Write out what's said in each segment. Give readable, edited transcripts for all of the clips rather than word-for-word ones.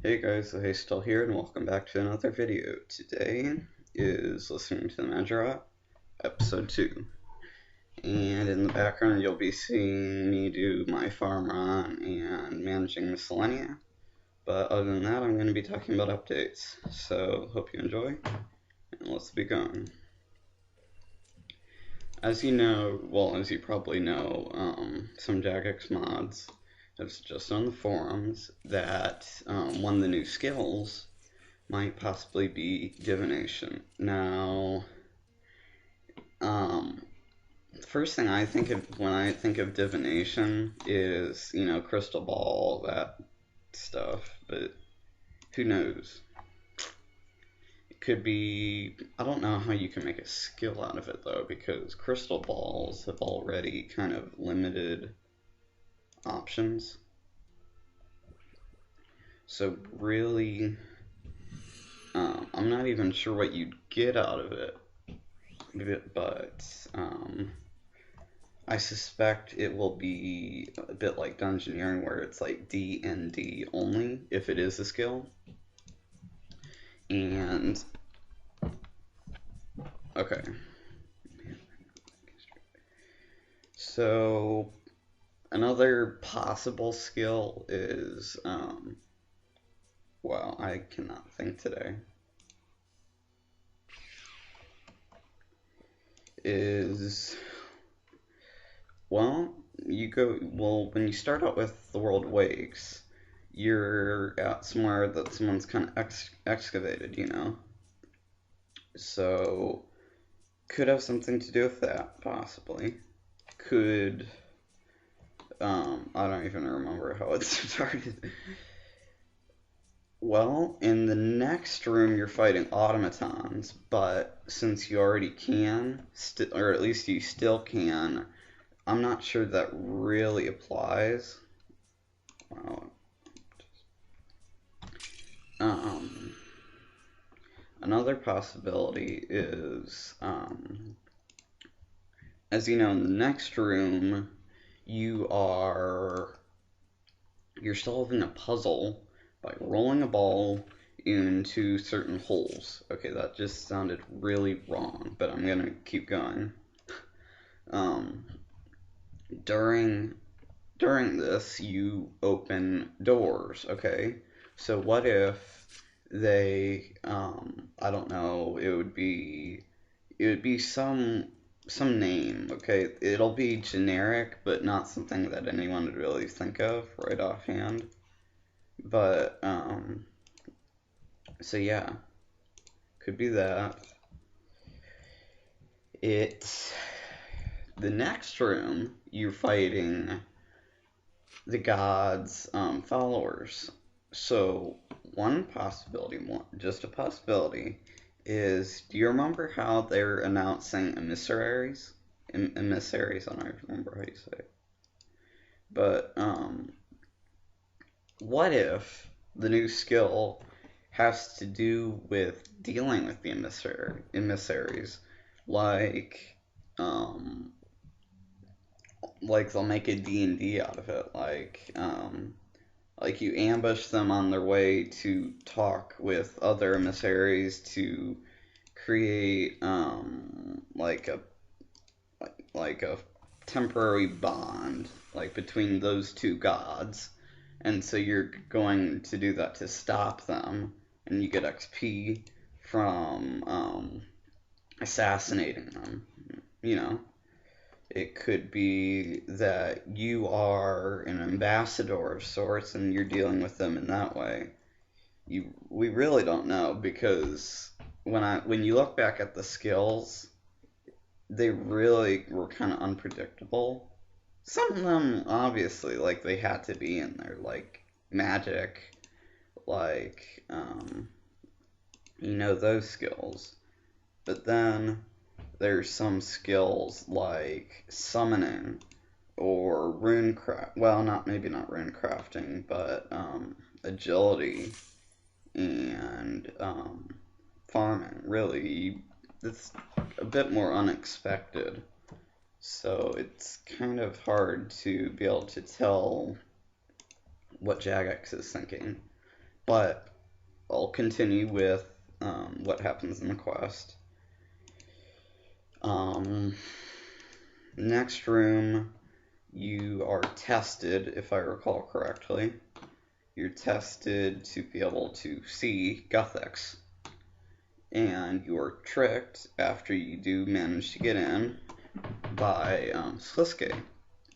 Hey guys, so hey, still here, and welcome back to another video. Today is listening to the Mahjarrat, episode 2. And in the background you'll be seeing me do my farm run and managing miscellanea. But other than that, I'm going to be talking about updates. So, hope you enjoy, and let's be going. As you know, well, as you probably know, some Jagex mods have suggested on the forums that one of the new skills might possibly be divination. Now, the first thing I think of when I think of divination is, crystal ball, that stuff, but who knows? It could be, I don't know how you can make a skill out of it though, because crystal balls have already kind of limited options. So really, I'm not even sure what you'd get out of it, but I suspect it will be a bit like Dungeoneering, where it's like D and D only if it is a skill. And okay, so another possible skill is well, I cannot think today. Well, when you start out with The World Wakes, you're out somewhere that someone's kind of excavated, So, could have something to do with that, possibly. Could, I don't even remember how it started. Well, in the next room you're fighting automatons, but since you already can, or at least you still can, I'm not sure that really applies. Wow. Another possibility is, as you know, in the next room, you're solving a puzzle by rolling a ball into certain holes. Okay, that just sounded really wrong, but I'm gonna keep going. During this, you open doors, okay? So what if they, I don't know, it would be some name, okay? It'll be generic, but not something that anyone would really think of right offhand. But, so yeah, could be that. The next room, you're fighting the gods' followers. So, one possibility, just a possibility, is, do you remember how they're announcing emissaries? Emissaries, I don't even remember how you say it. But, what if the new skill has to do with dealing with the emissaries? Like, they'll make a D&D out of it, like you ambush them on their way to talk with other emissaries to create like a temporary bond like between those two gods, and so you're going to do that to stop them, and you get XP from assassinating them. It could be that you are an ambassador of sorts and you're dealing with them in that way. We really don't know, because when you look back at the skills, they really were kind of unpredictable. Some of them, obviously, like, they had to be in there, like magic, like, those skills. But then there's some skills like summoning or maybe not rune crafting, but agility and farming. Really, it's a bit more unexpected. So it's kind of hard to be able to tell what Jagex is thinking. But I'll continue with what happens in the quest. Um, Next room, you are tested, if I recall correctly. You're tested to be able to see Gothics. And you're tricked after you do manage to get in by Sliske,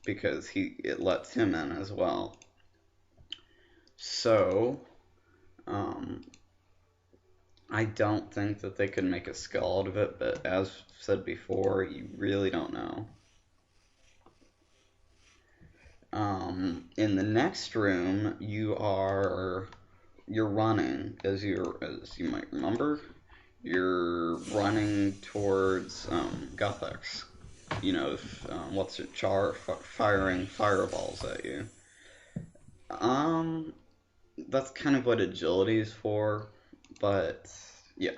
because it lets him in as well. So, I don't think that they could make a skull out of it, but as said before, you really don't know. In the next room, you're running, as you might remember. You're running towards Gothics. You know, what's it? Firing fireballs at you. That's kind of what agility is for, but yeah.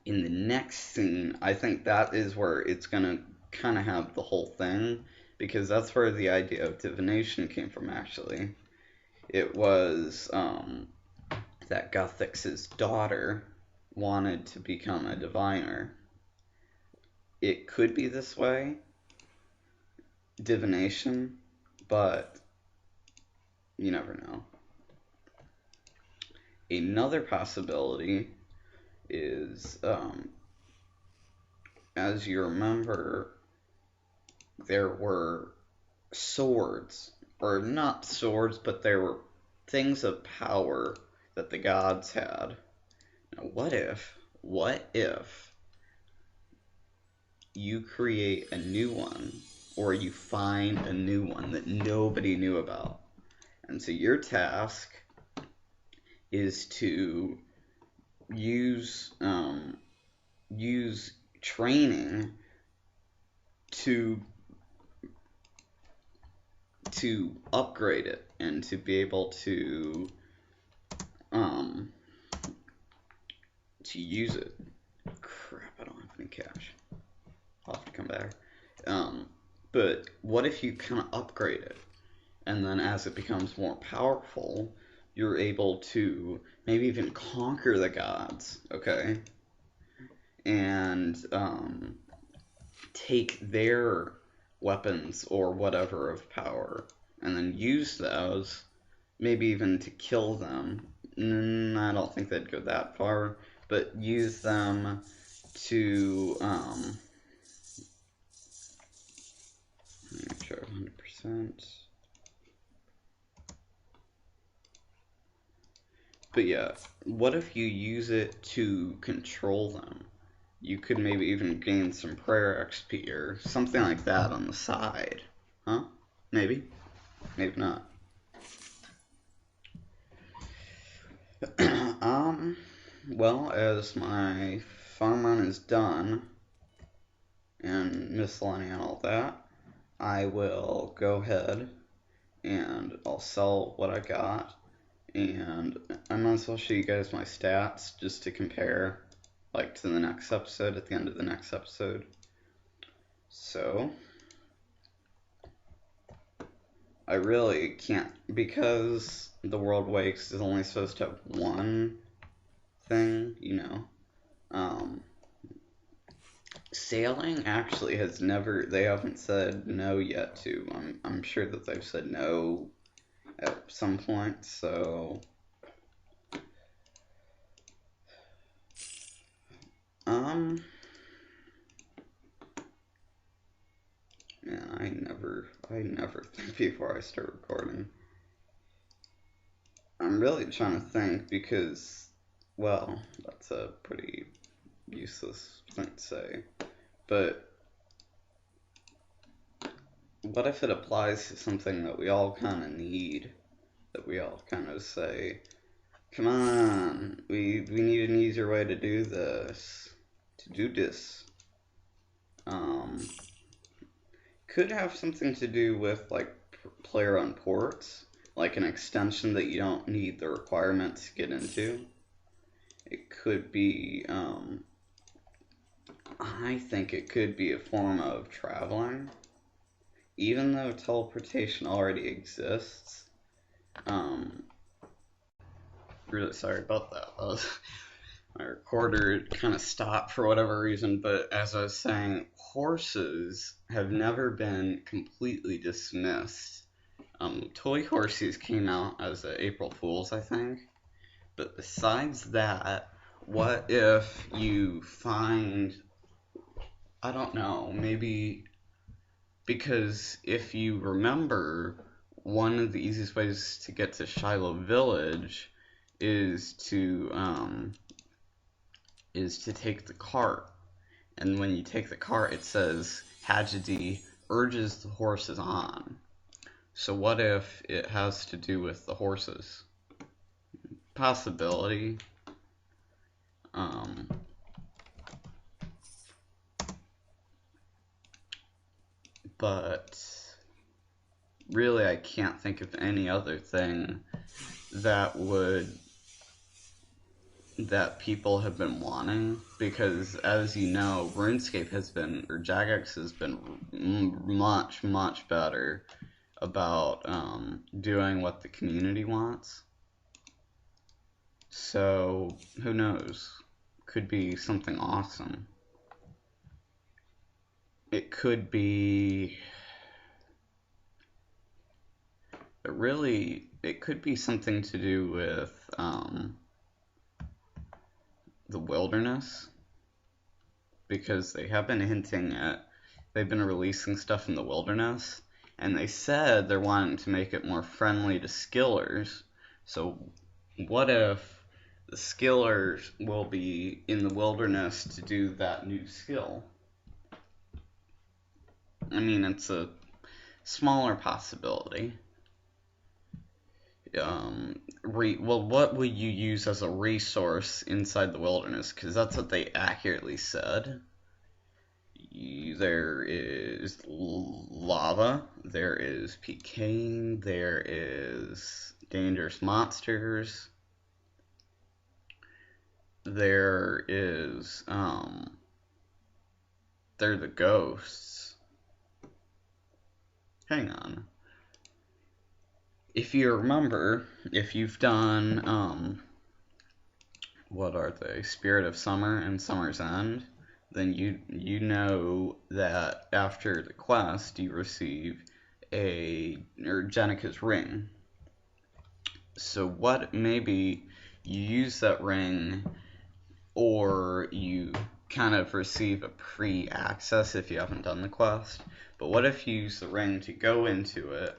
In the next scene, I think that is where it's gonna kind of have the whole thing, because that's where the idea of divination came from, actually. It was that Guthix's daughter wanted to become a diviner. It could be this way, divination, but you never know. Another possibility is, as you remember, there were swords, or not swords, but there were things of power that the gods had. Now, what if you create a new one, or you find a new one that nobody knew about? And so your task is to use training to upgrade it and to be able to use it. Crap, I don't have any cash. I'll have to come back. But what if you kind of upgrade it, and then as it becomes more powerful, you're able to maybe even conquer the gods, okay? And take their weapons or whatever of power, and then use those, maybe even to kill them. I don't think they'd go that far, but use them to make sure 100%. But yeah, what if you use it to control them? You could maybe even gain some prayer XP or something like that on the side. Huh? Maybe. Maybe not. Well, as my farm run is done, and miscellany and all that, I will go ahead and I'll sell what I got, and I might as well show you guys my stats just to compare, like, to the next episode, at the end of the next episode. So, I really can't, because the World Wakes is only supposed to have one thing, you know. Sailing actually has never, they haven't said no yet to. I'm sure that they've said no at some point, so yeah, I never think before I start recording. I'm really trying to think because, well, that's a pretty useless thing to say, but what if it applies to something that we all kind of need, that we all kind of say, come on, we need an easier way to do this, could have something to do with, like, player on ports, like an extension that you don't need the requirements to get into. It could be, I think it could be a form of traveling. Even though teleportation already exists, really sorry about that. My recorder kind of stopped for whatever reason, but as I was saying, horses have never been completely dismissed. Toy horses came out as a April Fool's, I think. But besides that, what if you find, I don't know, maybe, because if you remember, one of the easiest ways to get to Shiloh Village is to take the cart. And when you take the cart, it says Hajadi urges the horses on. So what if it has to do with the horses? Possibility. But really I can't think of any other thing that people have been wanting, because as you know, Runescape has been, or Jagex has been much better about doing what the community wants. So who knows? Could be something awesome. It could be it could be something to do with the wilderness, because they have been hinting at, they've been releasing stuff in the wilderness, and they said they're wanting to make it more friendly to skillers. So what if the skillers will be in the wilderness to do that new skill? I mean, it's a smaller possibility. Well, what would you use as a resource inside the wilderness? Because that's what they accurately said. There is lava, there is pecan, there is dangerous monsters, there is, they're the ghosts. Hang on. If you remember, if you've done, what are they? Spirit of Summer and Summer's End, then you know that after the quest you receive Jenika's ring. So what, maybe you use that ring, or you kind of receive a pre-access if you haven't done the quest. But what if you use the ring to go into it,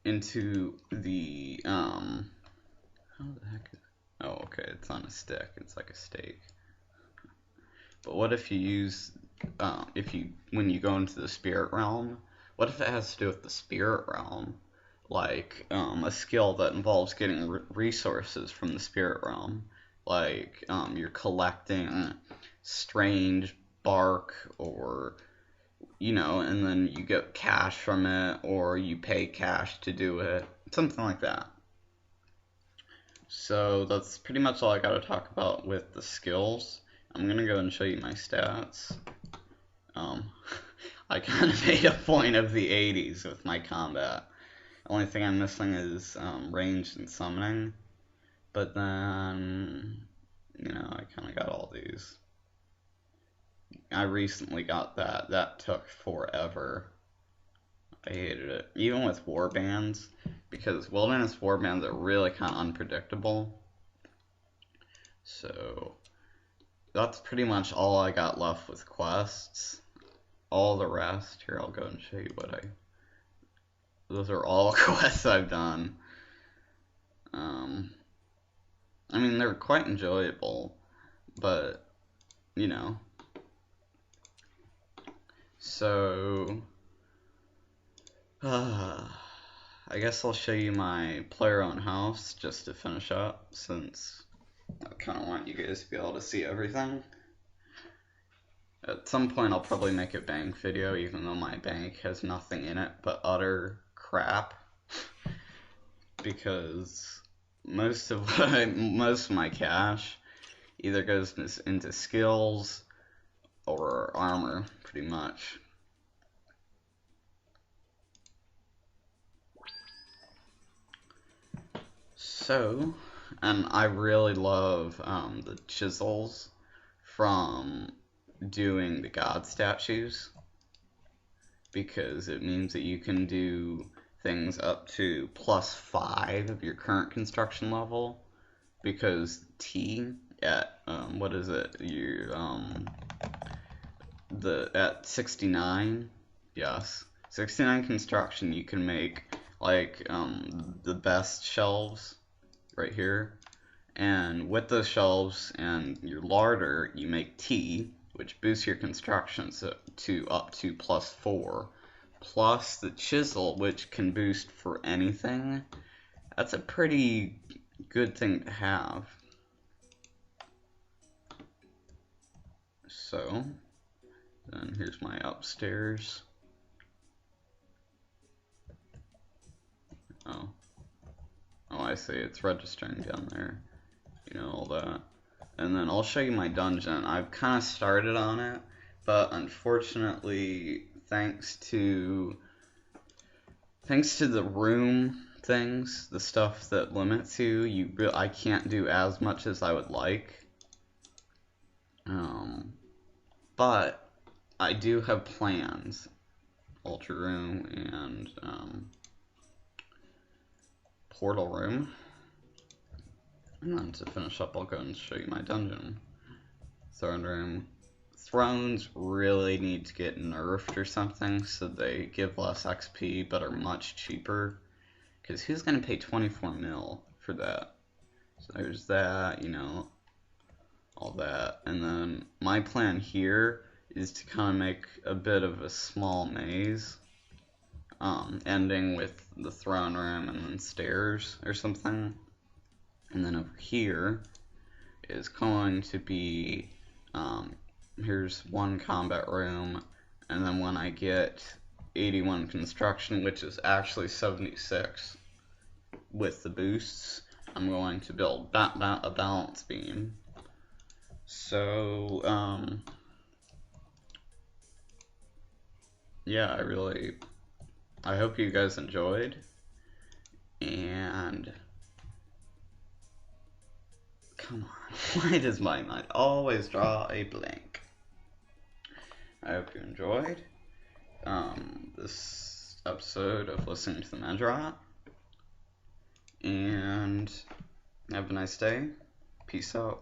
into the, how the heck is, oh, okay, it's on a stick, it's like a steak. But what if you use, when you go into the spirit realm, what if it has to do with the spirit realm? Like, a skill that involves getting resources from the spirit realm. Like, you're collecting strange bark, or, and then you get cash from it, or you pay cash to do it. Something like that. So that's pretty much all I gotta talk about with the skills. I'm gonna go and show you my stats. I kind of made a point of the 80s with my combat. The only thing I'm missing is range and summoning. But then, I kind of got all these. I recently got that. That took forever. I hated it. Even with warbands, because wilderness warbands are really kind of unpredictable. So that's pretty much all I got left with quests. All the rest, here, I'll go and show you those are all quests I've done. I mean, they're quite enjoyable, but, so, I guess I'll show you my player-owned house just to finish up, since I kind of want you guys to be able to see everything. At some point I'll probably make a bank video, even though my bank has nothing in it but utter crap, because most of my cash either goes into skills or armor, pretty much. So, And I really love the chisels from doing the god statues because it means that you can do things up to +5 of your current construction level because T at what is it? At 69, yes, 69 construction you can make like the best shelves right here. And with those shelves and your larder, you make T, which boosts your construction to up to +4, plus the chisel, which can boost for anything. That's a pretty good thing to have. So, then here's my upstairs. Oh, I see. It's registering down there. You know, all that. And then I'll show you my dungeon. I've kind of started on it, but unfortunately, thanks to the room things, the stuff that limits you, I can't do as much as I would like. But I do have plans, Ultra Room and Portal Room. And then to finish up, I'll go and show you my dungeon. Throne Room. Thrones really need to get nerfed or something so they give less XP but are much cheaper. Because who's going to pay 24 mil for that? So there's that, you know, all that. And then my plan here is to kind of make a bit of a small maze. Ending with the throne room and then stairs or something. And then over here is going to be, here's one combat room, and then when I get 81 construction, which is actually 76 with the boosts, I'm going to build a balance beam. So, yeah, I hope you guys enjoyed, and come on, why does my mind always draw a blank? I hope you enjoyed this episode of listening to the Mahjarrat, and have a nice day. Peace out.